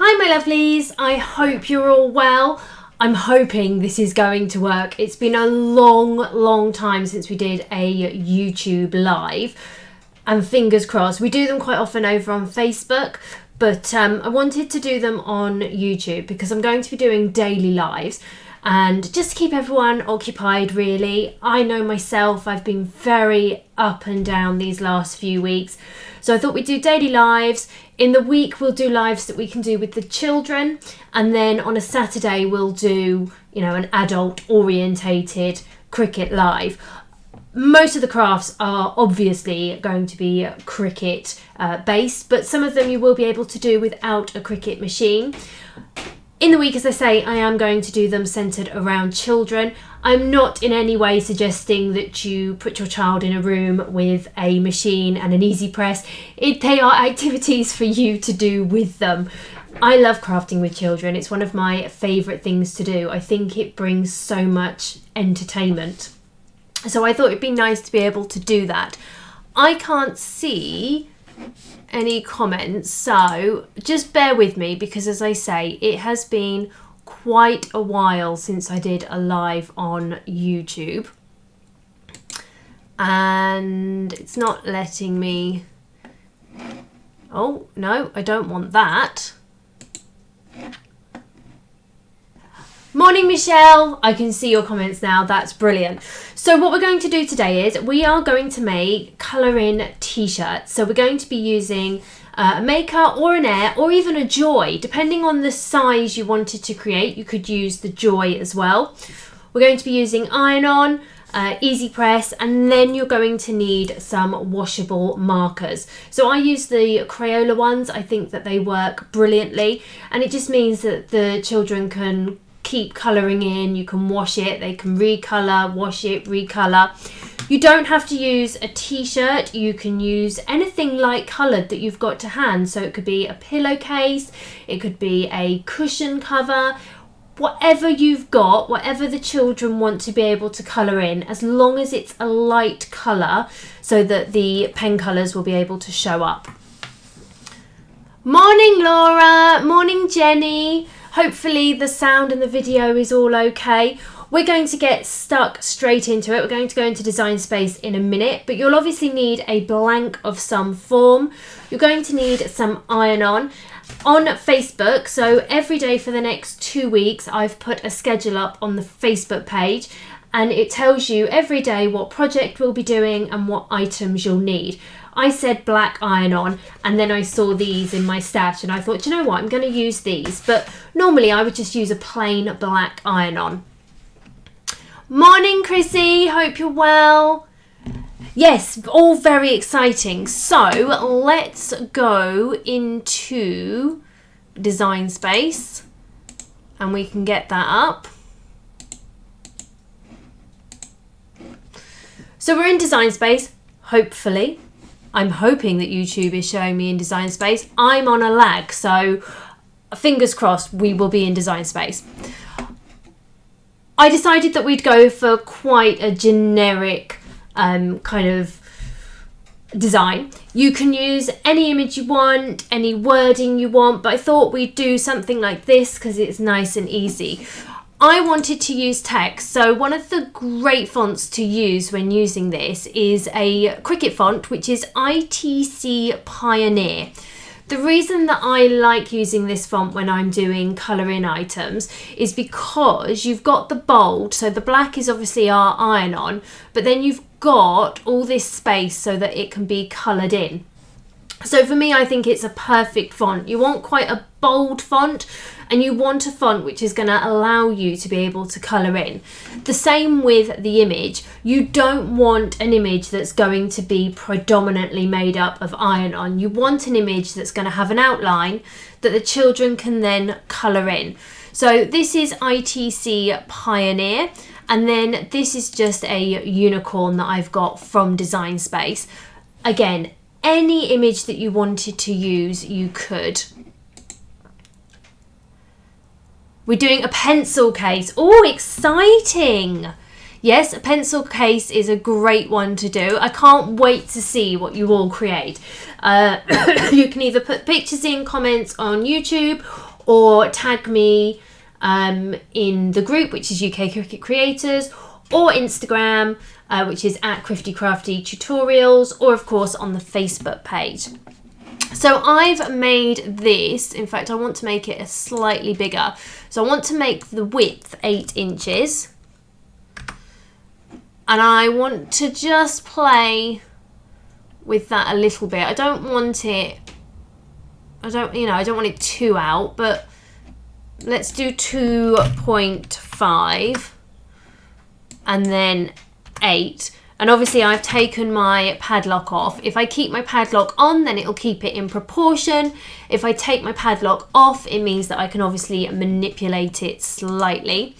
Hi my lovelies, I hope you're all well. I'm hoping this is going to work. It's been a long time since we did a YouTube live, and fingers crossed. We do them quite often over on Facebook, but I wanted to do them on YouTube because I'm going to be doing daily lives and just to keep everyone occupied really. I know myself, I've been very up and down these last few weeks, so I thought we'd do daily lives. In the week we'll do lives that we can do with the children, and then on a Saturday we'll do, you know, an adult orientated cricket live. Most of the crafts are obviously going to be cricket based, but some of them you will be able to do without a cricket machine. In the week, as I say, I am going to do them centred around children. I'm not in any way suggesting that you put your child in a room with a machine and an EasyPress. They are activities for you to do with them. I love crafting with children. It's one of my favourite things to do. I think it brings so much entertainment. So I thought it'd be nice to be able to do that. I can't see any comments, so just bear with me because, as I say, it has been quite a while since I did a live on YouTube, and it's not letting me. Oh no, I don't want that. Morning Michelle, I can see your comments now, that's brilliant. So what we're going to do today is we are going to make colour in t-shirts. So we're going to be using a Maker or an Air or even a Joy, depending on the size you wanted to create. You could use the Joy as well. We're going to be using iron-on, EasyPress, and then you're going to need some washable markers. So I use the Crayola ones. I think that they work brilliantly, and it just means that the children can keep colouring in. You can wash it, they can recolour, wash it, recolour. You don't have to use a t-shirt, you can use anything light coloured that you've got to hand. So it could be a pillowcase, it could be a cushion cover, whatever you've got, whatever the children want to be able to colour in, as long as it's a light colour so that the pen colours will be able to show up. Morning Laura, morning Jenny. Hopefully the sound and the video is all okay. We're going to get stuck straight into it. We're going to go into Design Space in a minute, but you'll obviously need a blank of some form. You're going to need some iron-on. On Facebook, so every day for the next 2 weeks, I've put a schedule up on the Facebook page, and it tells you every day what project we'll be doing and what items you'll need. I said black iron-on, and then I saw these in my stash and I thought, you know what, I'm going to use these, but normally I would just use a plain black iron-on. Morning Chrissy, hope you're well. Yes, all very exciting. So let's go into Design Space and we can get that up. So we're in Design Space, hopefully. I'm hoping that YouTube is showing me in Design Space. I'm on a lag, so fingers crossed we will be in Design Space. I decided that we'd go for quite a generic kind of design. You can use any image you want, any wording you want, but I thought we'd do something like this because it's nice and easy. I wanted to use text, so one of the great fonts to use when using this is a Cricut font, which is ITC Pioneer. The reason that I like using this font when I'm doing colour in items is because you've got the bold, so the black is obviously our iron-on, but then you've got all this space so that it can be coloured in. So for me, I think it's a perfect font. You want quite a bold font, and you want a font which is going to allow you to be able to colour in. The same with the image. You don't want an image that's going to be predominantly made up of iron-on. You want an image that's going to have an outline that the children can then colour in. So this is ITC Pioneer, and then this is just a unicorn that I've got from Design Space. Again, any image that you wanted to use, you could. We're doing a pencil case. Oh, exciting! Yes, a pencil case is a great one to do. I can't wait to see what you all create. You can either put pictures in comments on YouTube, or tag me in the group, which is UK Cricket Creators, or Instagram, which is at Crifty Crafty Tutorials, or of course on the Facebook page. So I've made this, in fact I want to make it a slightly bigger. So I want to make the width 8 inches. And I want to just play with that a little bit. I don't want it, I don't want it too out, but let's do 2.5 and then 8. And obviously I've taken my padlock off. If I keep my padlock on, then it'll keep it in proportion. If I take my padlock off, it means that I can obviously manipulate it slightly.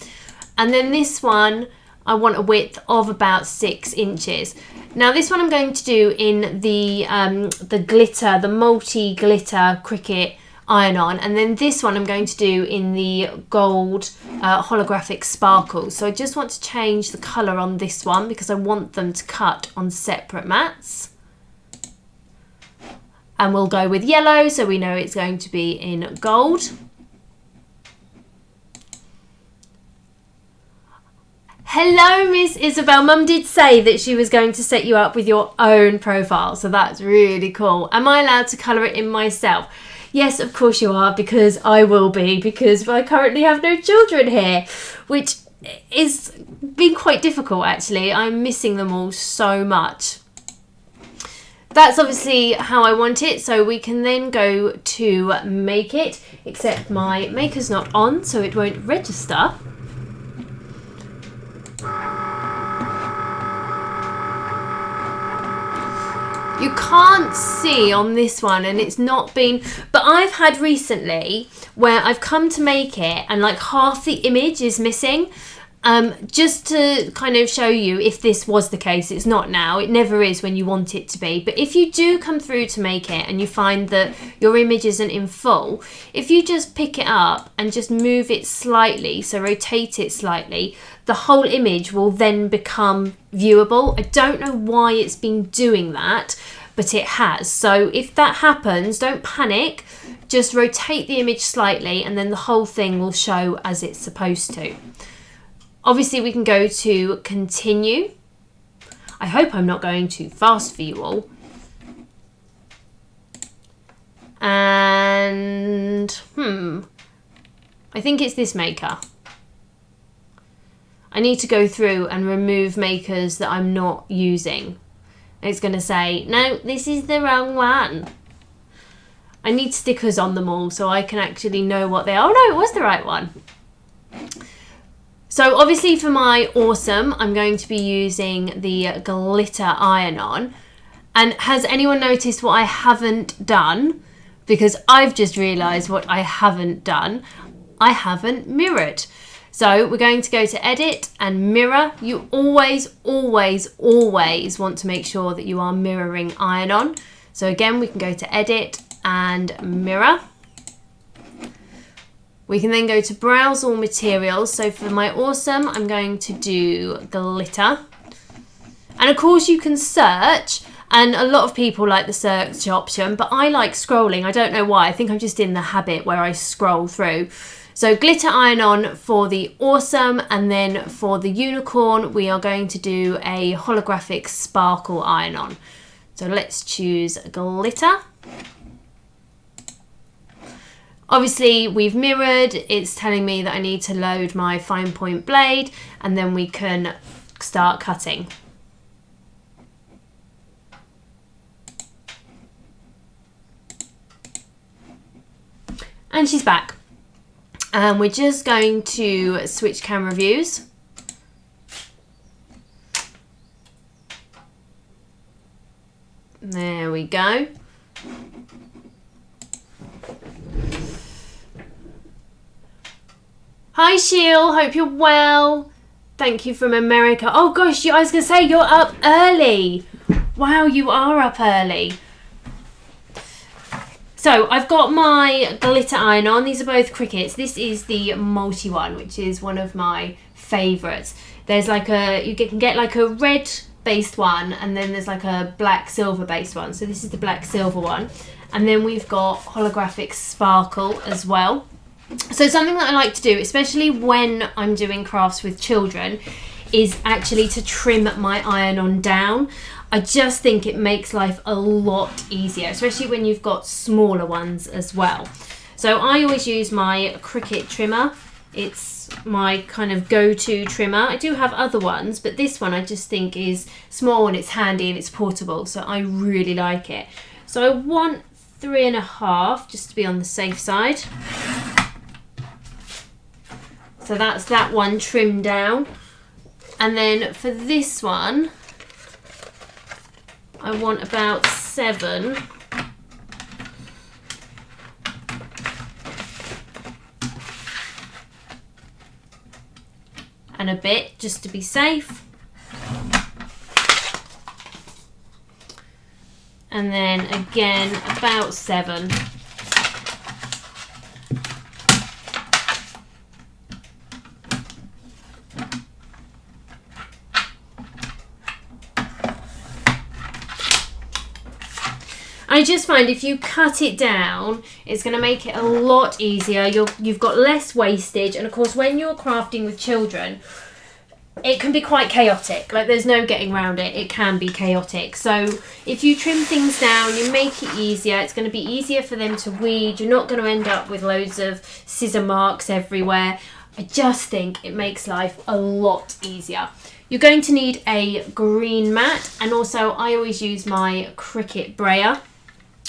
And then this one, I want a width of about 6 inches. Now this one I'm going to do in the glitter, the multi-glitter cricket iron-on, and then this one I'm going to do in the gold holographic sparkles. So I just want to change the colour on this one because I want them to cut on separate mats. And we'll go with yellow, so we know it's going to be in gold. Hello, Miss Isabel. Mum did say that she was going to set you up with your own profile, so that's really cool. Am I allowed to colour it in myself? Yes, of course you are, because I will be, because I currently have no children here, which is been quite difficult actually. I'm missing them all so much. That's obviously how I want it, so we can then go to make it, except my maker's not on, so it won't register. You can't see on this one, and it's not been, but I've had recently where I've come to make it and like half the image is missing, just to kind of show you if this was the case. It's not now, it never is when you want it to be, but if you do come through to make it and you find that your image isn't in full, if you just pick it up and just move it slightly, so rotate it slightly, the whole image will then become viewable. I don't know why it's been doing that, but it has. So if that happens, don't panic, just rotate the image slightly and then the whole thing will show as it's supposed to. Obviously we can go to continue. I hope I'm not going too fast for you all. And I think it's this maker. I need to go through and remove makers that I'm not using. It's going to say, no, this is the wrong one. I need stickers on them all so I can actually know what they are. Oh no, it was the right one. So obviously for my awesome, I'm going to be using the glitter iron-on. And has anyone noticed what I haven't done? Because I've just realised what I haven't done. I haven't mirrored. So we're going to go to edit and mirror. You always, always, always want to make sure that you are mirroring iron-on. So again, we can go to edit and mirror. We can then go to browse all materials. So for my awesome, I'm going to do glitter. And of course you can search, and a lot of people like the search option, but I like scrolling. I don't know why. I think I'm just in the habit where I scroll through. So glitter iron-on for the awesome, and then for the unicorn, we are going to do a holographic sparkle iron-on. So let's choose glitter. Obviously we've mirrored, it's telling me that I need to load my fine point blade, and then we can start cutting. And she's back. And we're just going to switch camera views. There we go. Hi Sheil, hope you're well. Thank you from America. Oh gosh, I was going to say you're up early. Wow, you are up early. So I've got my glitter iron on. These are both crickets. This is the multi one, which is one of my favourites. There's like you can get like a red based one, and then there's like a black silver based one. So this is the black silver one. And then we've got holographic sparkle as well. So something that I like to do, especially when I'm doing crafts with children, is actually to trim my iron-on down. I just think it makes life a lot easier, especially when you've got smaller ones as well. So I always use my Cricut trimmer. It's my kind of go-to trimmer. I do have other ones, but this one I just think is small and it's handy and it's portable, so I really like it. So I want 3.5 just to be on the safe side. So that's that one trimmed down. And then for this one, I want about 7. And a bit, just to be safe. And then again, about 7. I just find if you cut it down, it's going to make it a lot easier. You've got less wastage, and of course when you're crafting with children, it can be quite chaotic. Like, there's no getting around it. It can be chaotic. So if you trim things down, you make it easier. It's going to be easier for them to weed. You're not going to end up with loads of scissor marks everywhere. I just think it makes life a lot easier. You're going to need a green mat, and also I always use my Cricut brayer.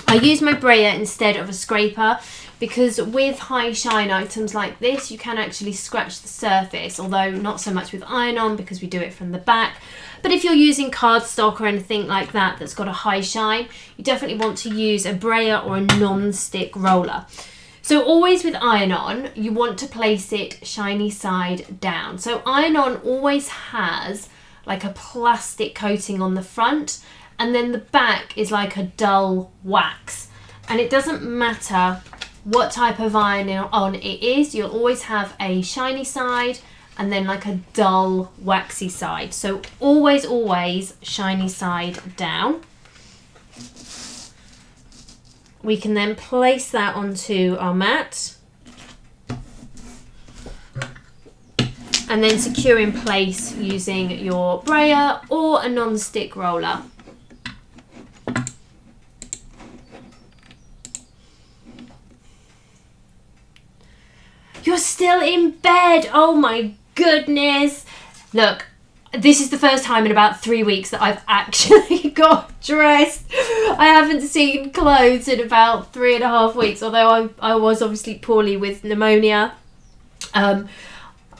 I use my brayer instead of a scraper because with high shine items like this, you can actually scratch the surface, although not so much with iron-on because we do it from the back. But if you're using cardstock or anything like that that's got a high shine, you definitely want to use a brayer or a non-stick roller. So always with iron-on, you want to place it shiny side down. So iron-on always has like a plastic coating on the front, and then the back is like a dull wax. And it doesn't matter what type of iron-on it is, you'll always have a shiny side and then like a dull waxy side. So always, always shiny side down. We can then place that onto our mat and then secure in place using your brayer or a non-stick roller. You're still in bed. Oh my goodness. Look, this is the first time in about 3 weeks that I've actually got dressed. I haven't seen clothes in about 3.5 weeks, although I was obviously poorly with pneumonia.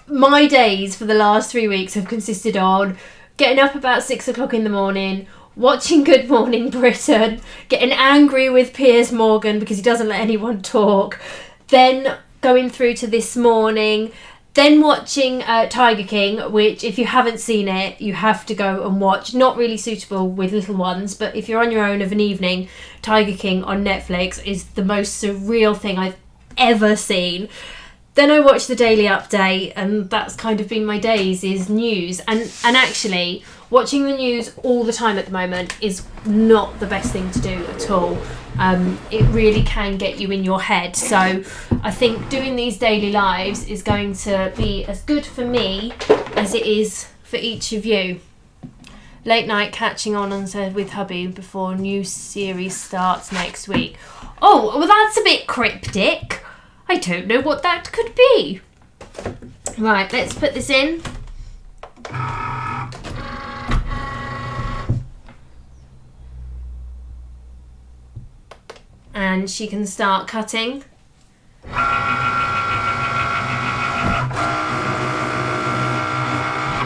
My days for the last 3 weeks have consisted on getting up about 6 o'clock in the morning, watching Good Morning Britain, getting angry with Piers Morgan because he doesn't let anyone talk, then going through to this morning, then watching Tiger King, which if you haven't seen it, you have to go and watch. Not really suitable with little ones, but if you're on your own of an evening, Tiger King on Netflix is the most surreal thing I've ever seen. Then I watch the Daily Update, and that's kind of been my days, is news. And actually, watching the news all the time at the moment is not the best thing to do at all. It really can get you in your head. So I think doing these daily lives is going to be as good for me as it is for each of you. Late night catching on with hubby before new series starts next week. Oh, well, that's a bit cryptic. I don't know what that could be. Right, let's put this in. And she can start cutting.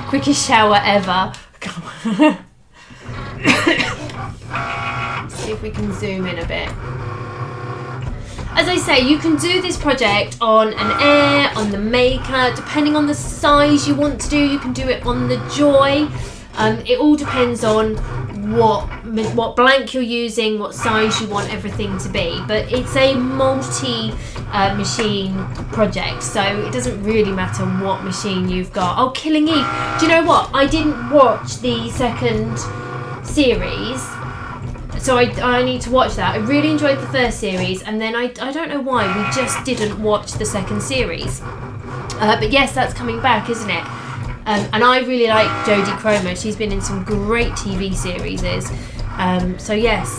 Quickest shower ever. See if we can zoom in a bit. As I say, you can do this project on an Air, on the Maker, depending on the size you want to do. You can do it on the Joy. It all depends on what blank you're using, what size you want everything to be. But it's a multi-machine project, so it doesn't really matter what machine you've got. Oh, Killing Eve. Do you know what? I didn't watch the second series. So I need to watch that. I really enjoyed the first series, and then I don't know why we just didn't watch the second series. But yes, that's coming back, isn't it? And I really like Jodie Comer. She's been in some great TV series. So yes,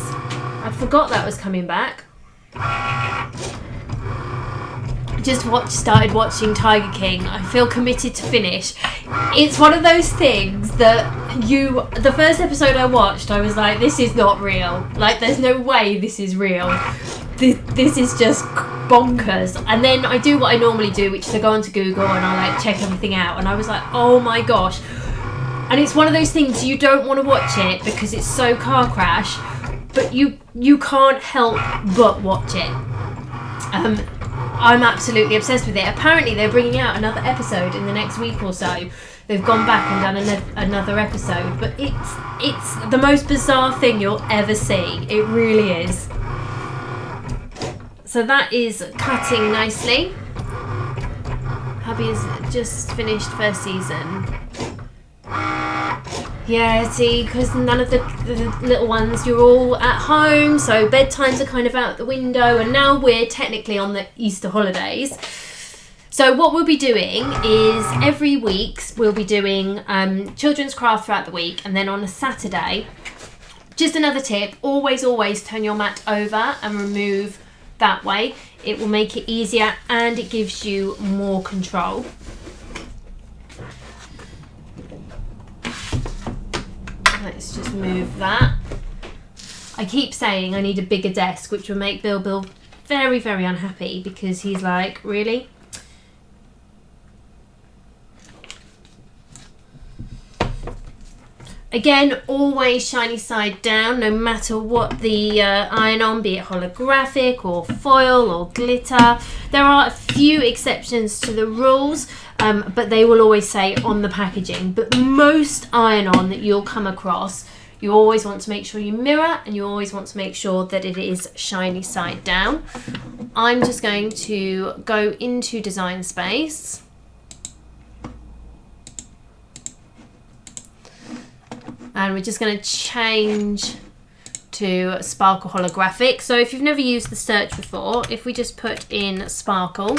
I forgot that was coming back. Started watching Tiger King. I feel committed to finish. It's one of those things that the first episode I watched, I was like, this is not real. Like, there's no way this is real. This is just bonkers. And then I do what I normally do, which is I go onto Google and I like check everything out. And I was like, oh my gosh. And it's one of those things you don't want to watch it because it's so car crash, but you can't help but watch it. I'm absolutely obsessed with it. Apparently they're bringing out another episode in the next week or so. They've gone back and done another episode, but it's the most bizarre thing you'll ever see. It really is. So that is cutting nicely. Hubby has just finished first season. Yeah, see, because none of the little ones, you're all at home, so bedtimes are kind of out the window, and now we're technically on the Easter holidays. So what we'll be doing is every week we'll be doing children's craft throughout the week, and then on a Saturday, just another tip, always turn your mat over and remove that way. It will make it easier and it gives you more control. Let's just move that. I keep saying I need a bigger desk, which will make Bill very, very unhappy because he's like, really? Again, always shiny side down, no matter what the iron on, be it holographic or foil or glitter. There are a few exceptions to the rules, but they will always say on the packaging. But most iron on that you'll come across, you always want to make sure you mirror, and you always want to make sure that it is shiny side down. I'm just going to go into Design Space. And we're just going to change to Sparkle Holographic. So if you've never used the search before, if we just put in Sparkle,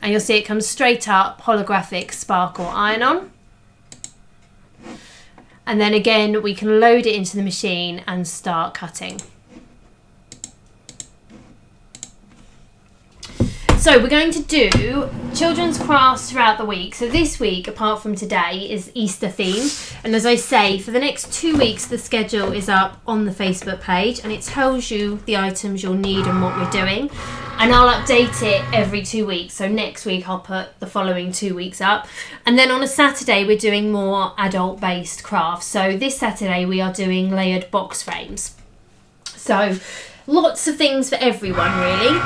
and you'll see it comes straight up, Holographic Sparkle Iron-On. And then again, we can load it into the machine and start cutting. So we're going to do children's crafts throughout the week. So this week, apart from today, is Easter themed. And as I say, for the next 2 weeks, the schedule is up on the Facebook page and it tells you the items you'll need and what we're doing. And I'll update it every 2 weeks. So next week, I'll put the following 2 weeks up. And then on a Saturday, we're doing more adult-based crafts. So this Saturday, we are doing layered box frames. So lots of things for everyone, really.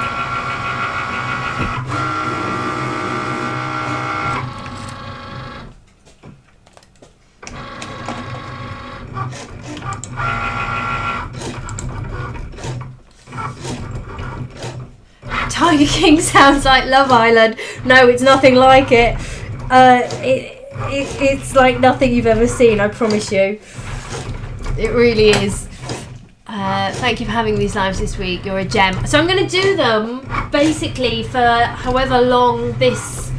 Tiger King sounds like Love Island. No, it's nothing like it. It's like nothing you've ever seen, I promise you. It really is. Thank you for having these lives this week. You're a gem. So I'm going to do them basically for however long this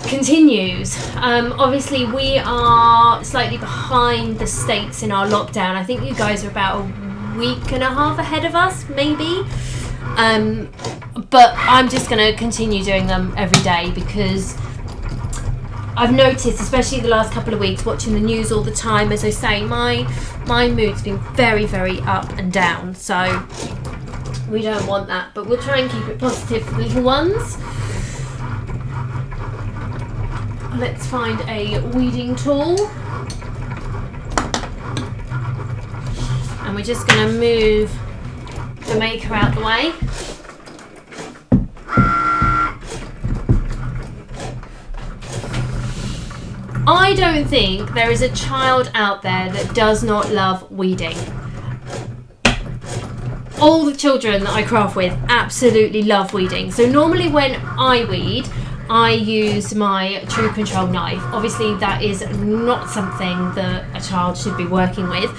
continues. Obviously, we are slightly behind the States in our lockdown. I think you guys are about a week and a half ahead of us, maybe. But I'm just going to continue doing them every day because I've noticed, especially the last couple of weeks, watching the news all the time, as I say, my mood's been very, very up and down. So we don't want that, but we'll try and keep it positive for the little ones. Let's find a weeding tool. And we're just going to move the maker out the way. I don't think there is a child out there that does not love weeding. All the children that I craft with absolutely love weeding. So normally when I weed, I use my True Control knife. Obviously that is not something that a child should be working with.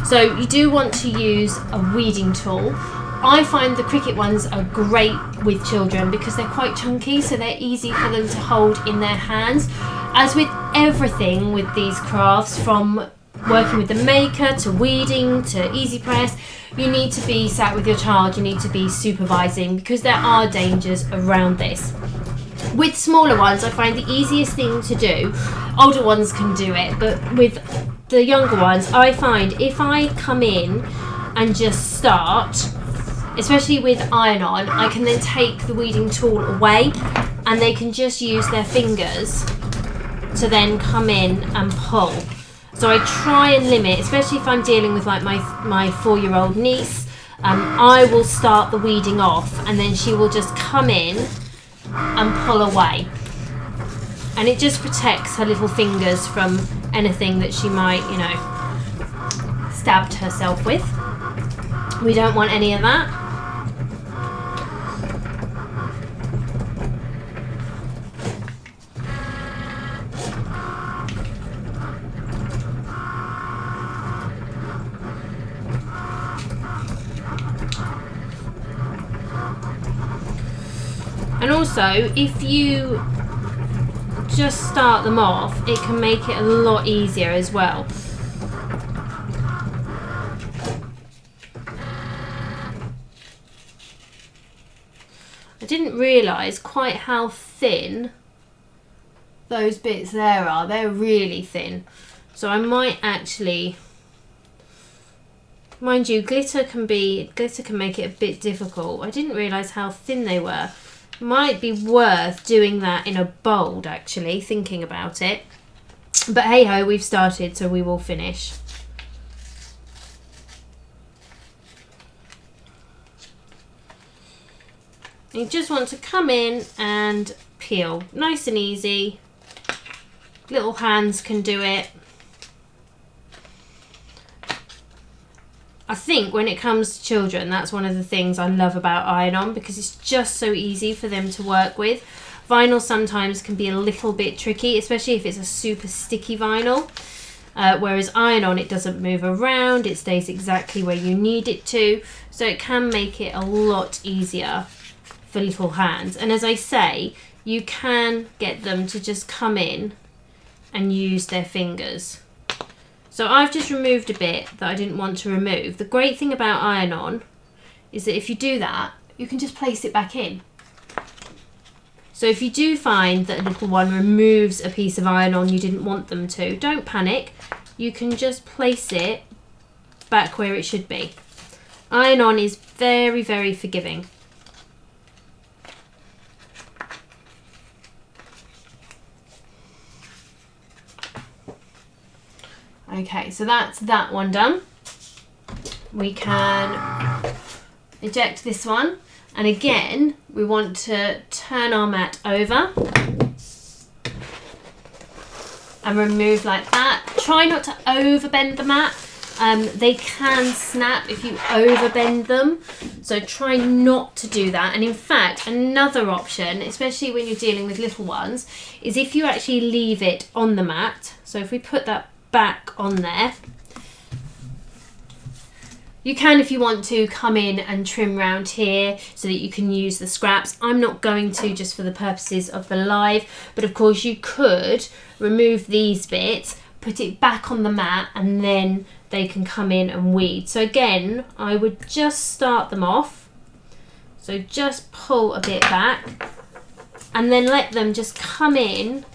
So you do want to use a weeding tool. I find the Cricut ones are great with children because they're quite chunky, so they're easy for them to hold in their hands. As with everything with these crafts, from working with the maker to weeding to EasyPress, you need to be sat with your child, you need to be supervising because there are dangers around this. With smaller ones, I find the easiest thing to do, older ones can do it, but with the younger ones, I find if I come in and just start, especially with iron on, I can then take the weeding tool away and they can just use their fingers to then come in and pull. So I try and limit, especially if I'm dealing with like my 4-year-old niece, I will start the weeding off and then she will just come in and pull away. And it just protects her little fingers from anything that she might, you know, stabbed herself with. We don't want any of that. And also, if you just start them off, it can make it a lot easier as well. I didn't realise quite how thin those bits there are. They're really thin. So I might actually, mind you, glitter can make it a bit difficult. I didn't realise how thin they were. Might be worth doing that in a bold, actually, thinking about it. But hey ho, we've started, so we will finish. You just want to come in and peel. Nice and easy. Little hands can do it. I think when it comes to children, that's one of the things I love about iron-on, because it's just so easy for them to work with. Vinyl sometimes can be a little bit tricky, especially if it's a super sticky vinyl. Whereas iron-on, it doesn't move around, it stays exactly where you need it to. So it can make it a lot easier for little hands. And as I say, you can get them to just come in and use their fingers. So I've just removed a bit that I didn't want to remove. The great thing about iron-on is that if you do that, you can just place it back in. So if you do find that a little one removes a piece of iron-on you didn't want them to, don't panic. You can just place it back where it should be. Iron-on is very, very forgiving. Okay, so that's that one done. We can eject this one. And again, we want to turn our mat over and remove like that. Try not to overbend the mat. They can snap if you overbend them. So try not to do that. And in fact, another option, especially when you're dealing with little ones, is if you actually leave it on the mat. So if we put that back on there, you can, if you want to, come in and trim round here so that you can use the scraps. I'm not going to, just for the purposes of the live, but of course you could remove these bits, put it back on the mat, and then they can come in and weed. So again, I would just start them off. So just pull a bit back and then let them just come in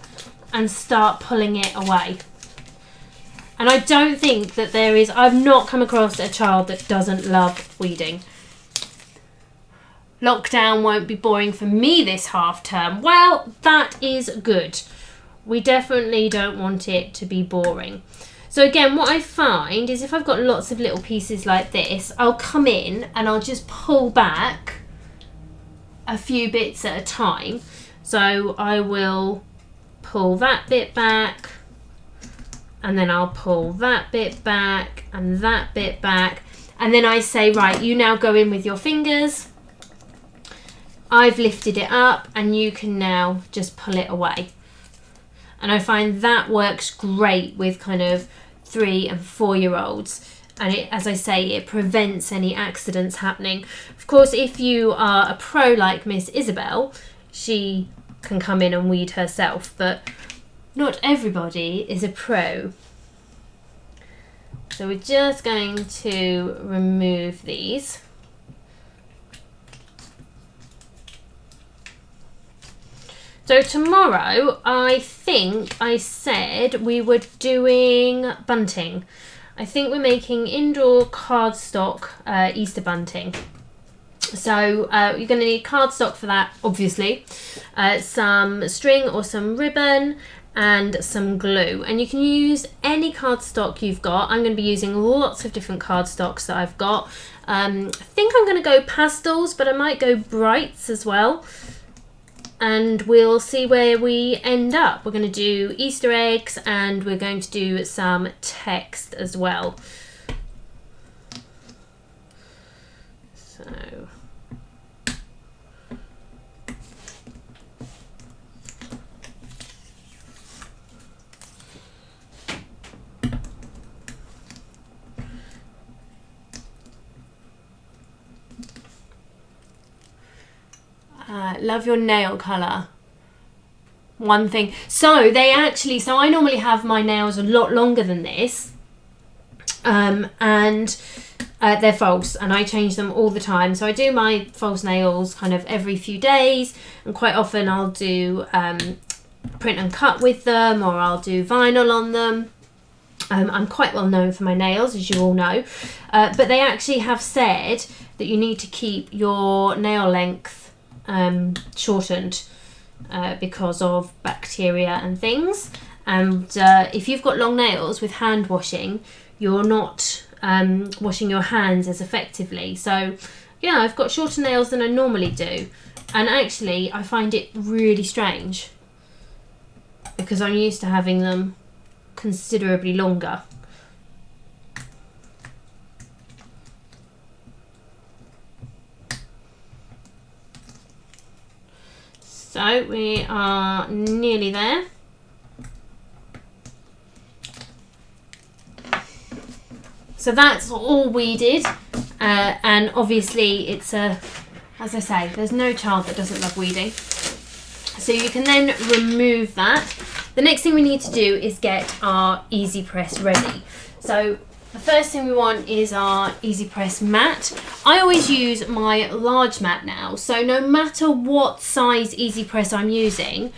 and start pulling it away. And I don't think that there is, I've not come across a child that doesn't love weeding. Lockdown won't be boring for me this half term. Well, that is good. We definitely don't want it to be boring. So again, what I find is if I've got lots of little pieces like this, I'll come in and I'll just pull back a few bits at a time. So I will pull that bit back, and then I'll pull that bit back and that bit back. And then I say, right, you now go in with your fingers I've lifted it up and you can now just pull it away. And I find that works great with kind of 3 and 4-year-olds. And it, as I say, it prevents any accidents happening. Of course, if you are a pro like Miss Isabel, she can come in and weed herself, but not everybody is a pro. So we're just going to remove these. So tomorrow, I think I said we were doing bunting. I think we're making indoor cardstock Easter bunting. So you're going to need cardstock for that, obviously, some string or some ribbon, and some glue. And you can use any cardstock you've got. I'm going to be using lots of different cardstocks that I've got. I think I'm going to go pastels, but I might go brights as well. And we'll see where we end up. We're going to do Easter eggs and we're going to do some text as well. So love your nail colour. One thing. So I normally have my nails a lot longer than this. And they're false and I change them all the time. So I do my false nails kind of every few days, and quite often I'll do print and cut with them, or I'll do vinyl on them. I'm quite well known for my nails, as you all know. But they actually have said that you need to keep your nail length shortened because of bacteria and things. And if you've got long nails with hand washing, you're not washing your hands as effectively. So yeah, I've got shorter nails than I normally do, and actually I find it really strange because I'm used to having them considerably longer. So we are nearly there. So that's all weeded, and obviously it's as I say, there's no child that doesn't love weeding. So you can then remove that. The next thing we need to do is get our EasyPress ready. So the first thing we want is our EasyPress mat. I always use my large mat now, so no matter what size EasyPress I'm using,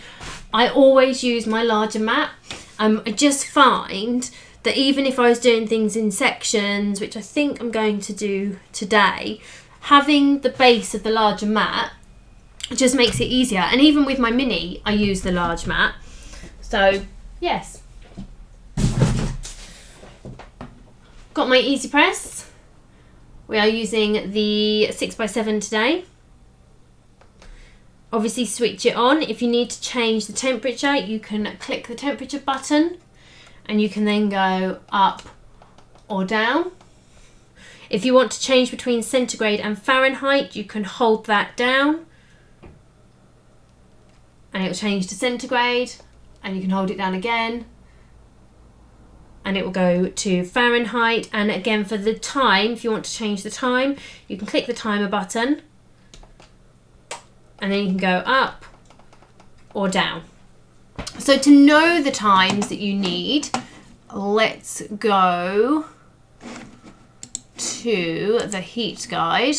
I always use my larger mat. I just find that even if I was doing things in sections, which I think I'm going to do today, having the base of the larger mat just makes it easier. And even with my mini, I use the large mat. So yes. Got my EasyPress. We are using the 6x7 today. Obviously switch it on. If you need to change the temperature, you can click the temperature button and you can then go up or down. If you want to change between centigrade and Fahrenheit, you can hold that down and it will change to centigrade, and you can hold it down again and it will go to Fahrenheit. And again, for the time, if you want to change the time, you can click the timer button and then you can go up or down. So to know the times that you need, let's go to the heat guide.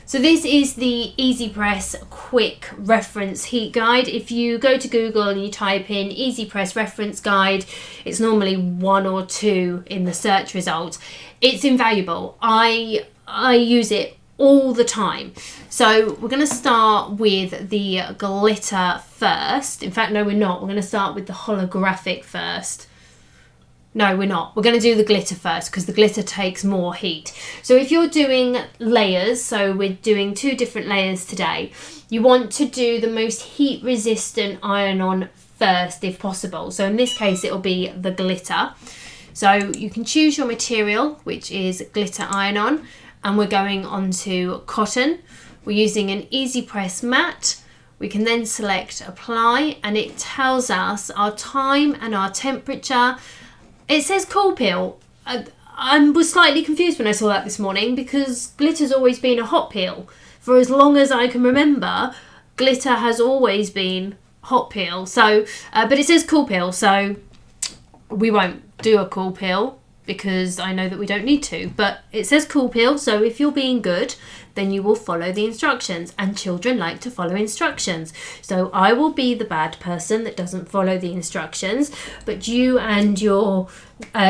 So this is the EasyPress quick reference heat guide. If you go to Google and you type in EasyPress reference guide, it's normally 1 or 2 in the search results. It's invaluable. I use it all the time. So we're going to start with the glitter first. In fact, no, we're not. We're going to start with the holographic first. No, we're not. We're going to do the glitter first because the glitter takes more heat. So if you're doing layers, so we're doing 2 different layers today, you want to do the most heat resistant iron-on first if possible. So in this case, it'll be the glitter. So you can choose your material, which is glitter iron-on. and we're going onto cotton. We're using an EasyPress mat. We can then select apply, and it tells us our time and our temperature. It says cool peel. I was slightly confused when I saw that this morning because glitter's always been a hot peel. For as long as I can remember, glitter has always been hot peel. So, but it says cool peel, so we won't do a cool peel because I know that we don't need to. But it says cool peel, so if you're being good, then you will follow the instructions, and children like to follow instructions. So I will be the bad person that doesn't follow the instructions, but you and your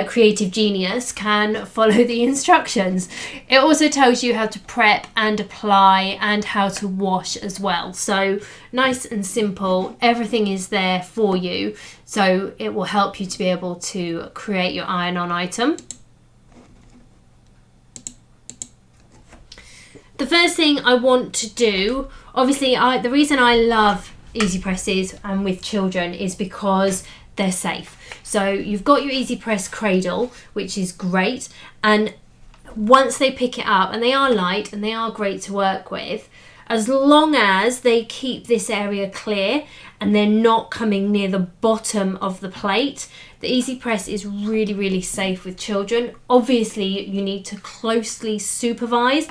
creative genius can follow the instructions. It also tells you how to prep and apply and how to wash as well. So nice and simple, everything is there for you. So it will help you to be able to create your iron-on item. The first thing I want to do, obviously the reason I love EasyPresses and with children is because they're safe. So you've got your EasyPress cradle, which is great, and once they pick it up, and they are light and they are great to work with, as long as they keep this area clear and they're not coming near the bottom of the plate, the EasyPress is really, really safe with children. Obviously, you need to closely supervise.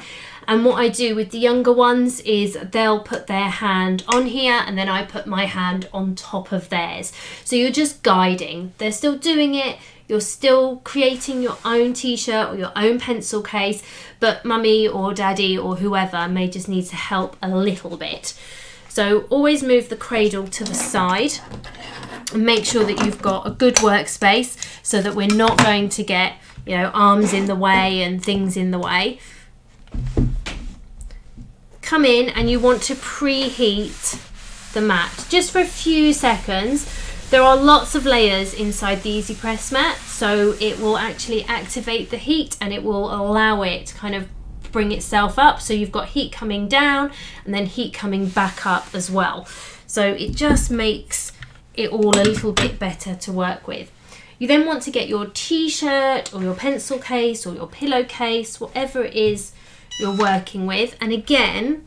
And what I do with the younger ones is they'll put their hand on here and then I put my hand on top of theirs. So you're just guiding. They're still doing it. You're still creating your own t-shirt or your own pencil case, but mummy or daddy or whoever may just need to help a little bit. So always move the cradle to the side and make sure that you've got a good workspace so that we're not going to get, arms in the way and things in the way. Come in and you want to preheat the mat just for a few seconds. There are lots of layers inside the EasyPress mat, so it will actually activate the heat and it will allow it to kind of bring itself up. So you've got heat coming down and then heat coming back up as well. So it just makes it all a little bit better to work with. You then want to get your t-shirt or your pencil case or your pillowcase, whatever it is you're working with, and again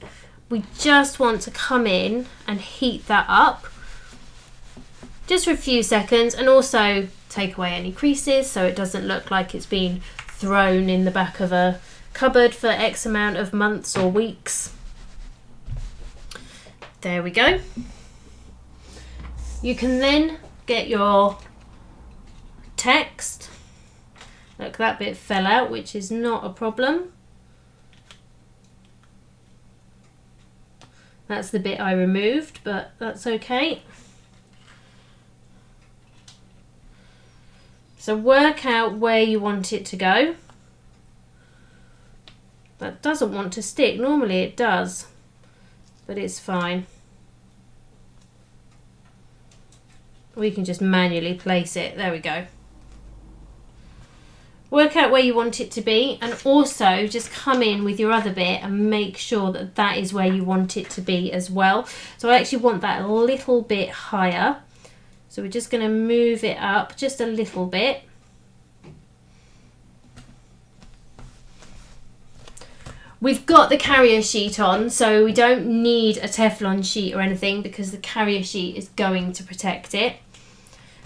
we just want to come in and heat that up just for a few seconds, and also take away any creases so it doesn't look like it's been thrown in the back of a cupboard for X amount of months or weeks. There we go. You can then get your text. Look, that bit fell out, which is not a problem. That's the bit I removed, but that's okay. So work out where you want it to go. That doesn't want to stick. Normally it does, but it's fine. We can just manually place it. There we go. Work out where you want it to be, and also just come in with your other bit and make sure that that is where you want it to be as well. So I actually want that a little bit higher. So we're just going to move it up just a little bit. We've got the carrier sheet on, so we don't need a Teflon sheet or anything because the carrier sheet is going to protect it.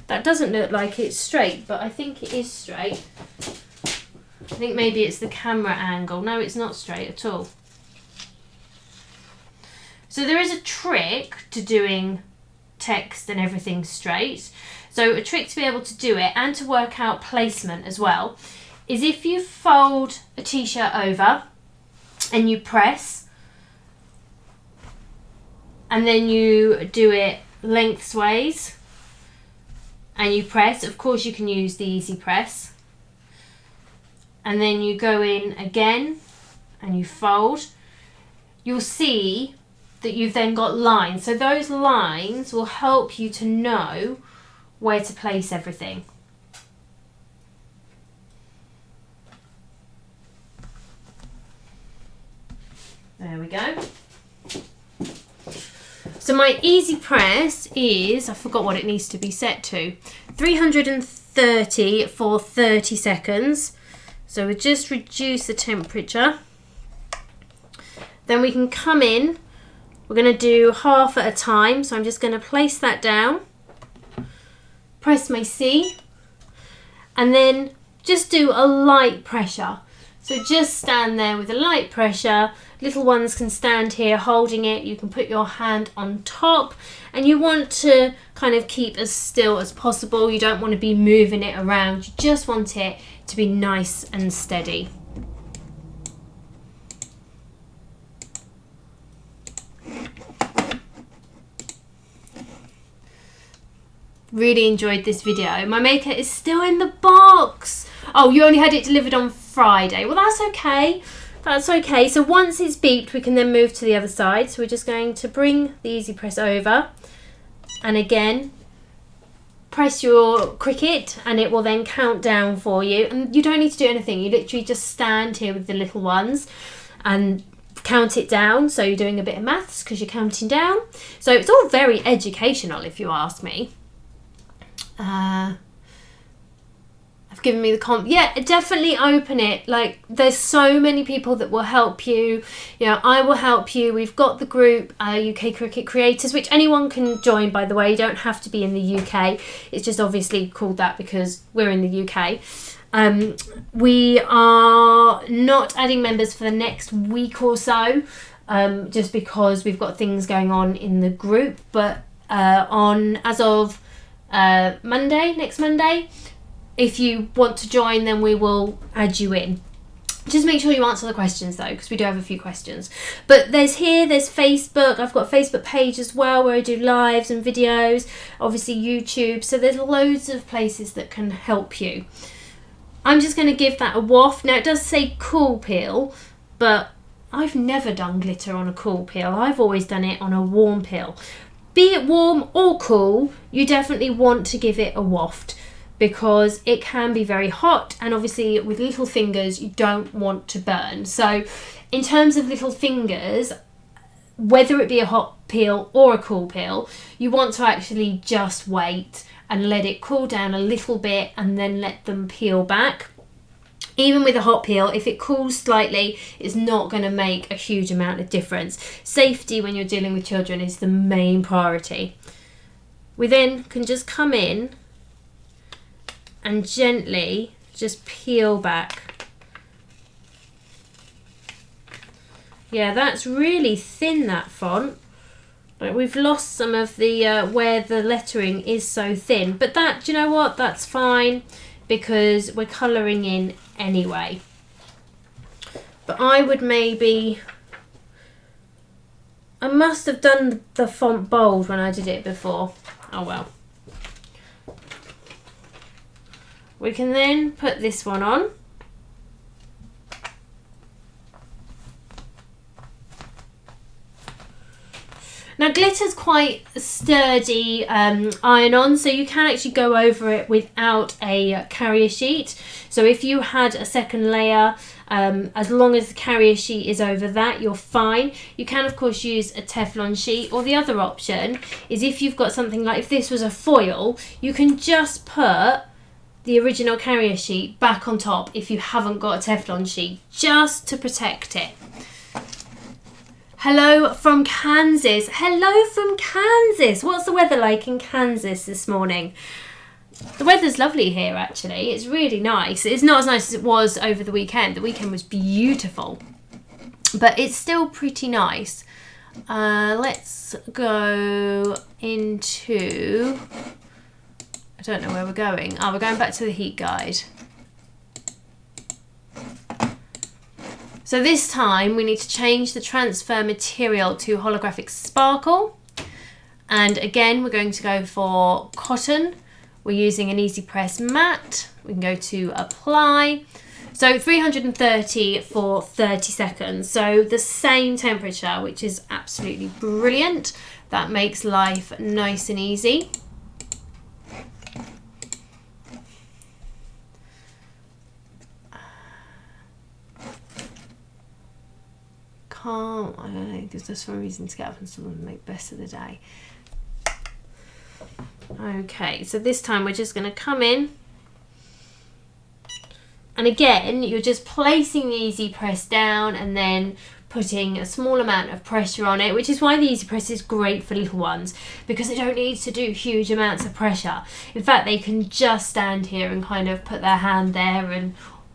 That doesn't look like it's straight, but I think it is straight. I think maybe it's the camera angle. No, it's not straight at all. So there is a trick to doing text and everything straight. So a trick to be able to do it and to work out placement as well is if you fold a t-shirt over and you press and then you do it lengthways and you press, of course you can use the EasyPress, and then you go in again and you fold, you'll see that you've then got lines. So those lines will help you to know where to place everything. There we go. So my EasyPress is, I forgot what it needs to be set to, 330 for 30 seconds. So we just reduce the temperature Then we can come in. We're going to do half at a time. So I'm just going to place that down. Press my C. And then just do a light pressure. So just stand there with a light pressure. Little ones can stand here holding it. You can put your hand on top, and you want to kind of keep as still as possible. You don't want to be moving it around. You just want it to be nice and steady. Really enjoyed this video. My maker is still in the box. Oh, you only had it delivered on Friday. Well, that's okay. That's okay. So once it's beeped, we can then move to the other side. So we're just going to bring the EasyPress over. And again, press your Cricut and it will then count down for you. And you don't need to do anything. You literally just stand here with the little ones and count it down. So you're doing a bit of maths because you're counting down. So it's all very educational, if you ask me. I've given me the yeah, definitely open it. Like, there's so many people that will help you. You know, I will help you. We've got the group UK Cricut Creators, which anyone can join, by the way. You don't have to be in the UK. It's just obviously called that because we're in the UK. We are not adding members for the next week or so, just because we've got things going on in the group. But as of next Monday, if you want to join, then we will add you in. Just make sure you answer the questions though, because we do have a few questions. But there's Facebook. I've got a Facebook page as well where I do lives and videos, obviously YouTube. So there's loads of places that can help you. I'm just going to give that a waft. Now it does say cool peel, but I've never done glitter on a cool peel. I've always done it on a warm peel. Be it warm or cool, you definitely want to give it a waft because it can be very hot, and obviously with little fingers you don't want to burn. So in terms of little fingers, whether it be a hot peel or a cool peel, you want to actually just wait and let it cool down a little bit and then let them peel back. Even with a hot peel, if it cools slightly, it's not going to make a huge amount of difference. Safety when you're dealing with children is the main priority. We then can just come in and gently just peel back. Yeah, that's really thin, that font. Like, we've lost some of the where the lettering is so thin, but that, do you know what? That's fine because we're colouring in anyway. But I would maybe, I must have done the font bold when I did it before. Oh well. We can then put this one on. Now glitter's quite sturdy iron-on, so you can actually go over it without a carrier sheet. So if you had a second layer, as long as the carrier sheet is over that, you're fine. You can of course use a Teflon sheet, or the other option is if you've got something like, if this was a foil, you can just put the original carrier sheet back on top if you haven't got a Teflon sheet, just to protect it. Hello from Kansas. Hello from Kansas. What's the weather like in Kansas this morning? The weather's lovely here actually. It's really nice. It's not as nice as it was over the weekend. The weekend was beautiful, but it's still pretty nice. Let's go into, I don't know where we're going. Oh, we're going back to the heat guide. So this time we need to change the transfer material to Holographic Sparkle. And again, we're going to go for cotton. We're using an EasyPress matte. We can go to apply. So 330 for 30 seconds. So the same temperature, which is absolutely brilliant. That makes life nice and easy. I don't know, because there's some reason to get up and sort of make best of the day. Okay, so this time we're just going to come in, and again you're just placing the EasyPress down and then putting a small amount of pressure on it, which is why the EasyPress is great for little ones, because they don't need to do huge amounts of pressure. In fact, they can just stand here and kind of put their hand there and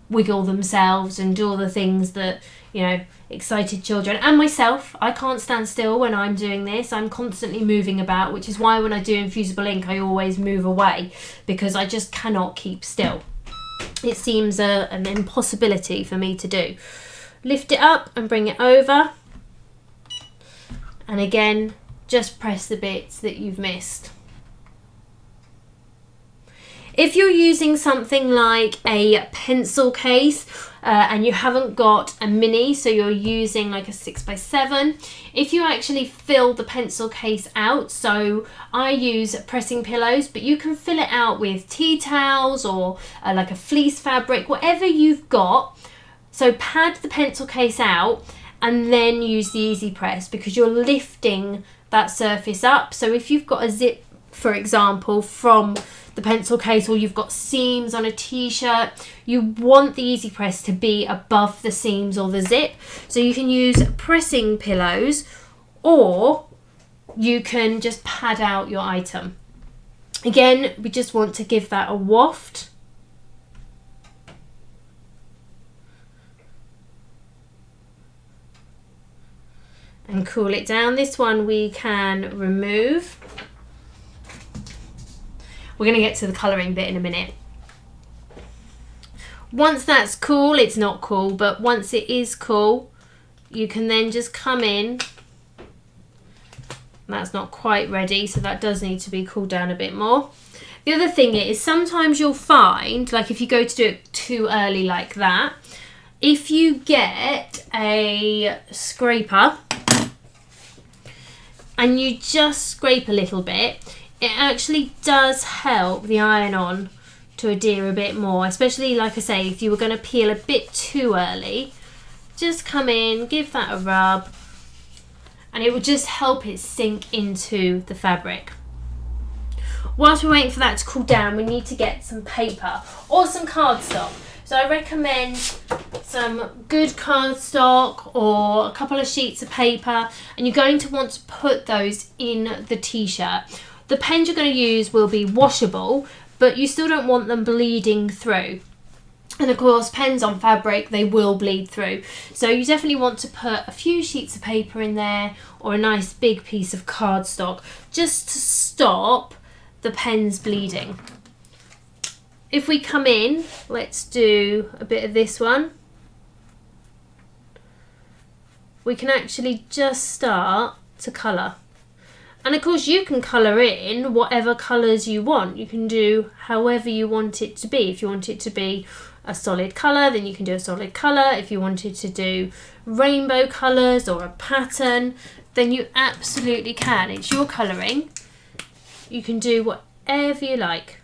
wiggle themselves and do all the things that, you know, excited children and myself. I can't stand still when I'm doing this. I'm constantly moving about, which is why when I do infusible ink I always move away, because I just cannot keep still. It seems an impossibility for me to do. Lift it up and bring it over, and again just press the bits that you've missed. If you're using something like a pencil case and you haven't got a mini, so you're using like a 6x7, if you actually fill the pencil case out, so I use pressing pillows, but you can fill it out with tea towels or like a fleece fabric, whatever you've got. So pad the pencil case out and then use the EasyPress, because you're lifting that surface up. So if you've got a zip, for example, from the pencil case, or you've got seams on a t-shirt, you want the EasyPress to be above the seams or the zip. So you can use pressing pillows, or you can just pad out your item. Again, we just want to give that a waft. And cool it down. This one we can remove. We're going to get to the colouring bit in a minute. Once that's cool, it's not cool, but once it is cool, you can then just come in. That's not quite ready, so that does need to be cooled down a bit more. The other thing is, sometimes you'll find, like if you go to do it too early like that, if you get a scraper and you just scrape a little bit, it actually does help the iron-on to adhere a bit more, especially, like I say, if you were going to peel a bit too early. Just come in, give that a rub, and it will just help it sink into the fabric. Whilst we're waiting for that to cool down, we need to get some paper or some cardstock. So I recommend some good cardstock or a couple of sheets of paper, and you're going to want to put those in the t-shirt. The pens you're going to use will be washable, but you still don't want them bleeding through. And of course, pens on fabric, they will bleed through. So you definitely want to put a few sheets of paper in there, or a nice big piece of cardstock, just to stop the pens bleeding. If we come in, let's do a bit of this one. We can actually just start to colour. And of course you can colour in whatever colours you want. You can do however you want it to be. If you want it to be a solid colour, then you can do a solid colour. If you wanted to do rainbow colours or a pattern, then you absolutely can. It's your colouring. You can do whatever you like.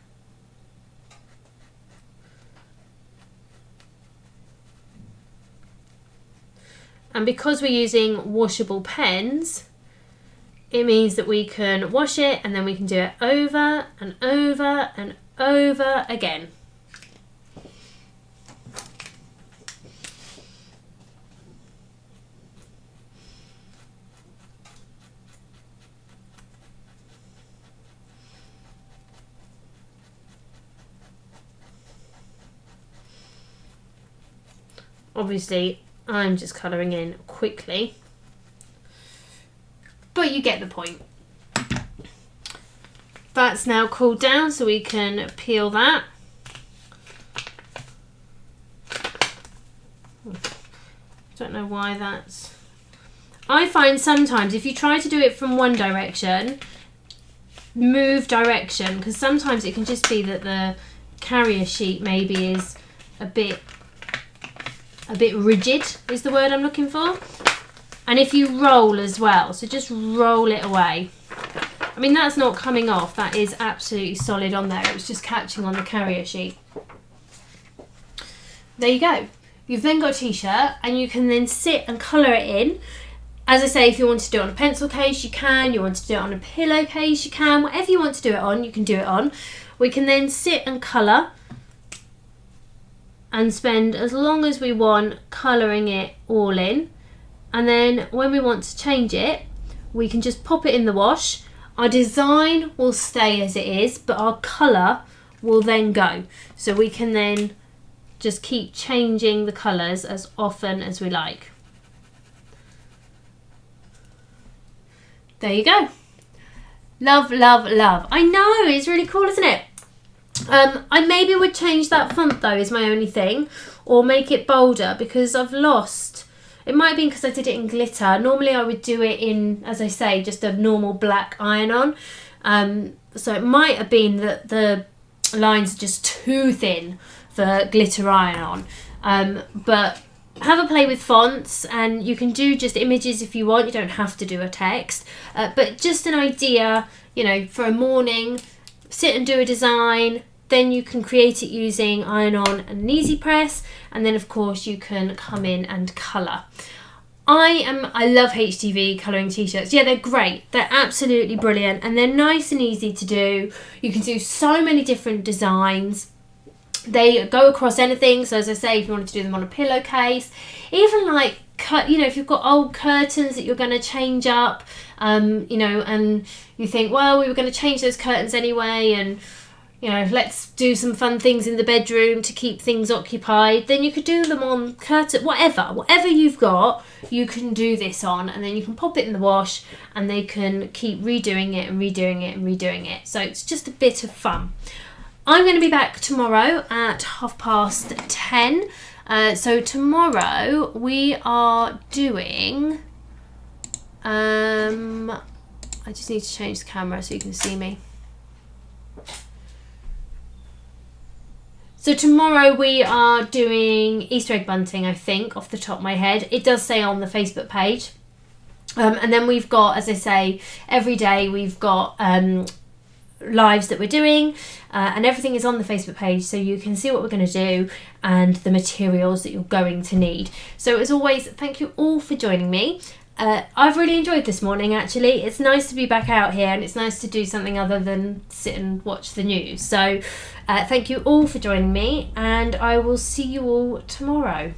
And because we're using washable pens, it means that we can wash it and then we can do it over and over and over again. Obviously, I'm just colouring in quickly, but you get the point. That's now cooled down, so we can peel that. Don't know why that's... I find sometimes if you try to do it from one direction, move direction, because sometimes it can just be that the carrier sheet maybe is a bit rigid is the word I'm looking for. And if you roll as well, so just roll it away. I mean, that's not coming off, that is absolutely solid on there. It was just catching on the carrier sheet. There you go. You've then got a t-shirt, and you can then sit and colour it in. As I say, if you want to do it on a pencil case, you can. You want to do it on a pillowcase, you can. Whatever you want to do it on, you can do it on. We can then sit and colour and spend as long as we want colouring it all in. and then when we want to change it, we can just pop it in the wash. Our design will stay as it is, but our colour will then go. So we can then just keep changing the colours as often as we like. There you go. Love, love, love. I know, it's really cool, isn't it? I maybe would change that font though, is my only thing, or make it bolder, because I've lost. It might be because I did it in glitter. Normally I would do it in, as I say, just a normal black iron-on. So it might have been that the lines are just too thin for glitter iron-on. But have a play with fonts, and you can do just images if you want. You don't have to do a text. But just an idea, you know, for a morning, sit and do a design. Then you can create it using iron-on and an EasyPress, and then of course you can come in and colour. I love HTV colouring t-shirts. Yeah, they're great. They're absolutely brilliant, and they're nice and easy to do. You can do so many different designs. They go across anything. So as I say, if you wanted to do them on a pillowcase, even like you know, if you've got old curtains that you're going to change up, you know, and you think, well, we were going to change those curtains anyway, and you know, let's do some fun things in the bedroom to keep things occupied, then you could do them on curtain, whatever you've got, you can do this on, and then you can pop it in the wash, and they can keep redoing it and redoing it and redoing it. So it's just a bit of fun. I'm going to be back tomorrow at 10:30. So tomorrow we are doing, I just need to change the camera so you can see me. So tomorrow we are doing Easter egg bunting, I think, off the top of my head. It does say on the Facebook page. And then we've got, as I say, every day we've got lives that we're doing, and everything is on the Facebook page, so you can see what we're going to do and the materials that you're going to need. So as always, thank you all for joining me. I've really enjoyed this morning, actually. It's nice to be back out here, and it's nice to do something other than sit and watch the news. So thank you all for joining me, and I will see you all tomorrow.